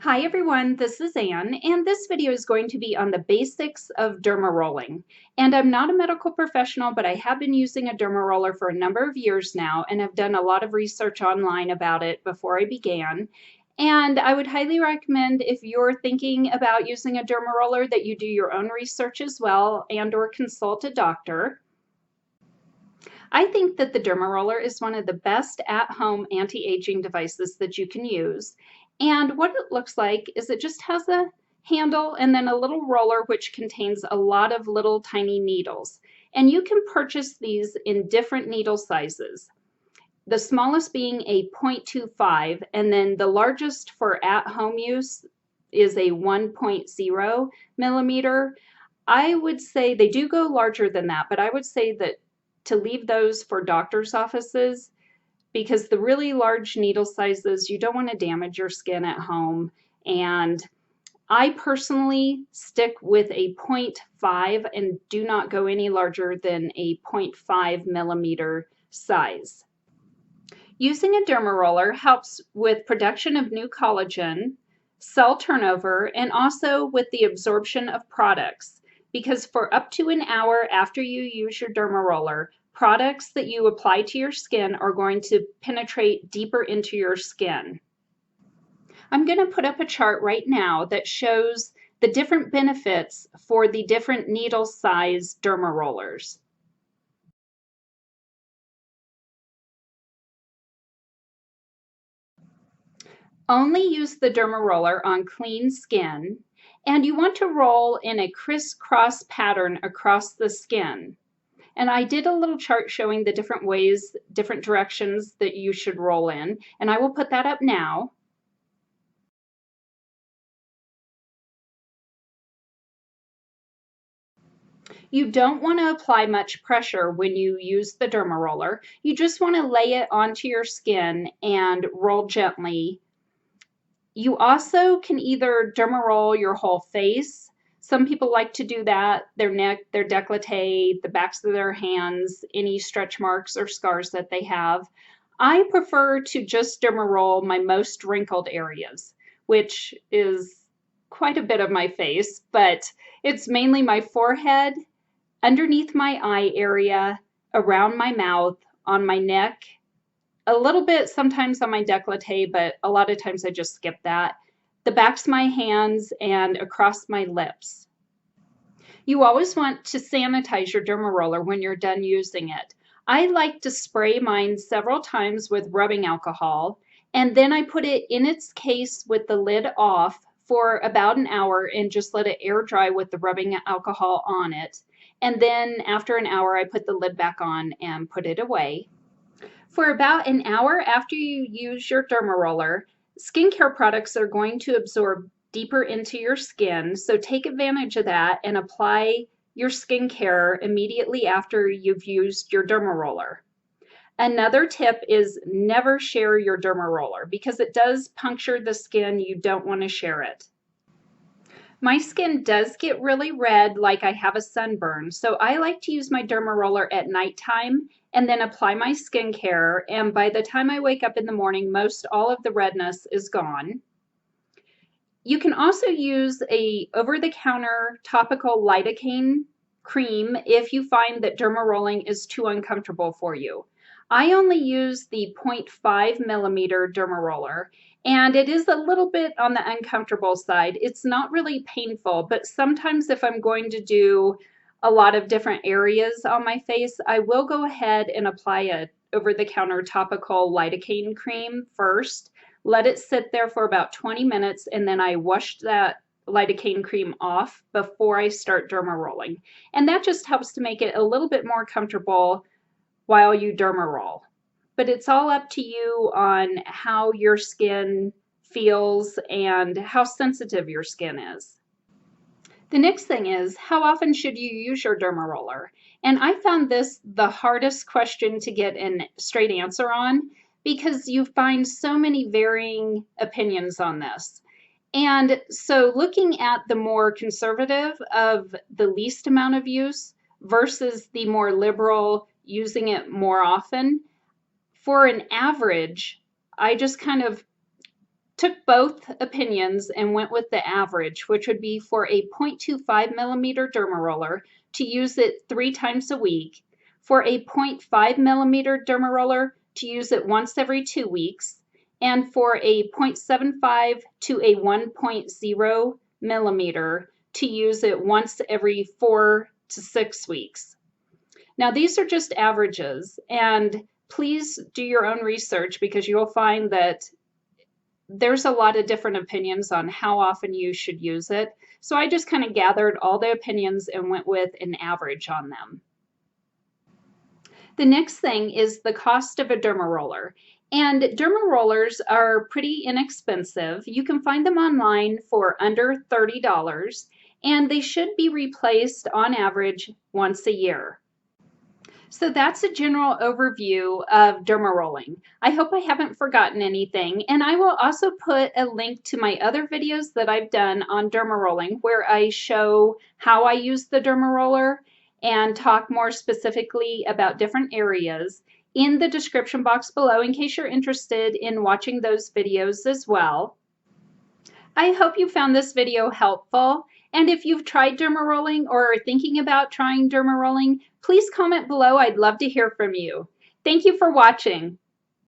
Hi everyone, this is Anne, and this video is going to be on the basics of dermarolling. And I'm not a medical professional, but I have been using a dermaroller for a number of years now, and have done a lot of research online about it before I began. And I would highly recommend, if you're thinking about using a dermaroller, that you do your own research as well and/or consult a doctor. I think that the Dermaroller is one of the best at-home anti-aging devices that you can use. And what it looks like is it just has a handle and then a little roller which contains a lot of little tiny needles. And you can purchase these in different needle sizes. The smallest being a 0.25, and then the largest for at-home use is a 1.0 millimeter. I would say they do go larger than that, but I would say that to leave those for doctor's offices, because the really large needle sizes, you don't want to damage your skin at home. And I personally stick with a 0.5 and do not go any larger than a 0.5 millimeter size. Using a dermaroller helps with production of new collagen, cell turnover, and also with the absorption of products. Because for up to an hour after you use your dermaroller, products that you apply to your skin are going to penetrate deeper into your skin. I'm going to put up a chart right now that shows the different benefits for the different needle size dermarollers. Only use the dermaroller on clean skin, and you want to roll in a crisscross pattern across the skin. And I did a little chart showing the different ways, different directions that you should roll in, and I will put that up now. You don't want to apply much pressure when you use the dermaroller. You just want to lay it onto your skin and roll gently. You also can either dermaroll your whole face. Some people like to do that, their neck, their décolleté, the backs of their hands, any stretch marks or scars that they have. I prefer to just dermaroll my most wrinkled areas, which is quite a bit of my face, but it's mainly my forehead, underneath my eye area, around my mouth, on my neck, a little bit sometimes on my décolleté, but a lot of times I just skip that, the backs of my hands, and across my lips. You always want to sanitize your dermaroller when you're done using it. I like to spray mine several times with rubbing alcohol, and then I put it in its case with the lid off for about an hour and just let it air dry with the rubbing alcohol on it. And then after an hour, I put the lid back on and put it away. For about an hour after you use your dermaroller, skincare products are going to absorb deeper into your skin, so take advantage of that and apply your skincare immediately after you've used your dermaroller. Another tip is never share your dermaroller because it does puncture the skin. You don't want to share it. My skin does get really red, like I have a sunburn, so I like to use my dermaroller at nighttime and then apply my skincare, and by the time I wake up in the morning, most all of the redness is gone. You can also use a over-the-counter topical lidocaine cream if you find that dermarolling is too uncomfortable for you. I only use the 0.5 millimeter dermaroller, and it is a little bit on the uncomfortable side. It's not really painful, but sometimes if I'm going to do a lot of different areas on my face, I will go ahead and apply a over-the-counter topical lidocaine cream first, let it sit there for about 20 minutes, and then I wash that lidocaine cream off before I start dermarolling. And that just helps to make it a little bit more comfortable while you dermaroll. But it's all up to you on how your skin feels and how sensitive your skin is. The next thing is, how often should you use your dermaroller? And I found this the hardest question to get a straight answer on because you find so many varying opinions on this. And so looking at the more conservative of the least amount of use versus the more liberal using it more often, for an average, I just kind of took both opinions and went with the average, which would be for a 0.25 millimeter Dermaroller to use it 3 times a week, for a 0.5 millimeter Dermaroller to use it once every 2 weeks, and for a 0.75 to a 1.0 millimeter to use it once every 4 to 6 weeks. Now, these are just averages, and please do your own research because you'll find that there's a lot of different opinions on how often you should use it. So I just kind of gathered all the opinions and went with an average on them. The next thing is the cost of a Dermaroller. And Dermarollers are pretty inexpensive. You can find them online for under $30, and they should be replaced on average once a year. So that's a general overview of Dermarolling. I hope I haven't forgotten anything, and I will also put a link to my other videos that I've done on Dermarolling where I show how I use the Dermaroller and talk more specifically about different areas in the description box below in case you're interested in watching those videos as well. I hope you found this video helpful, and if you've tried Dermarolling or are thinking about trying Dermarolling, please comment below. I'd love to hear from you. Thank you for watching.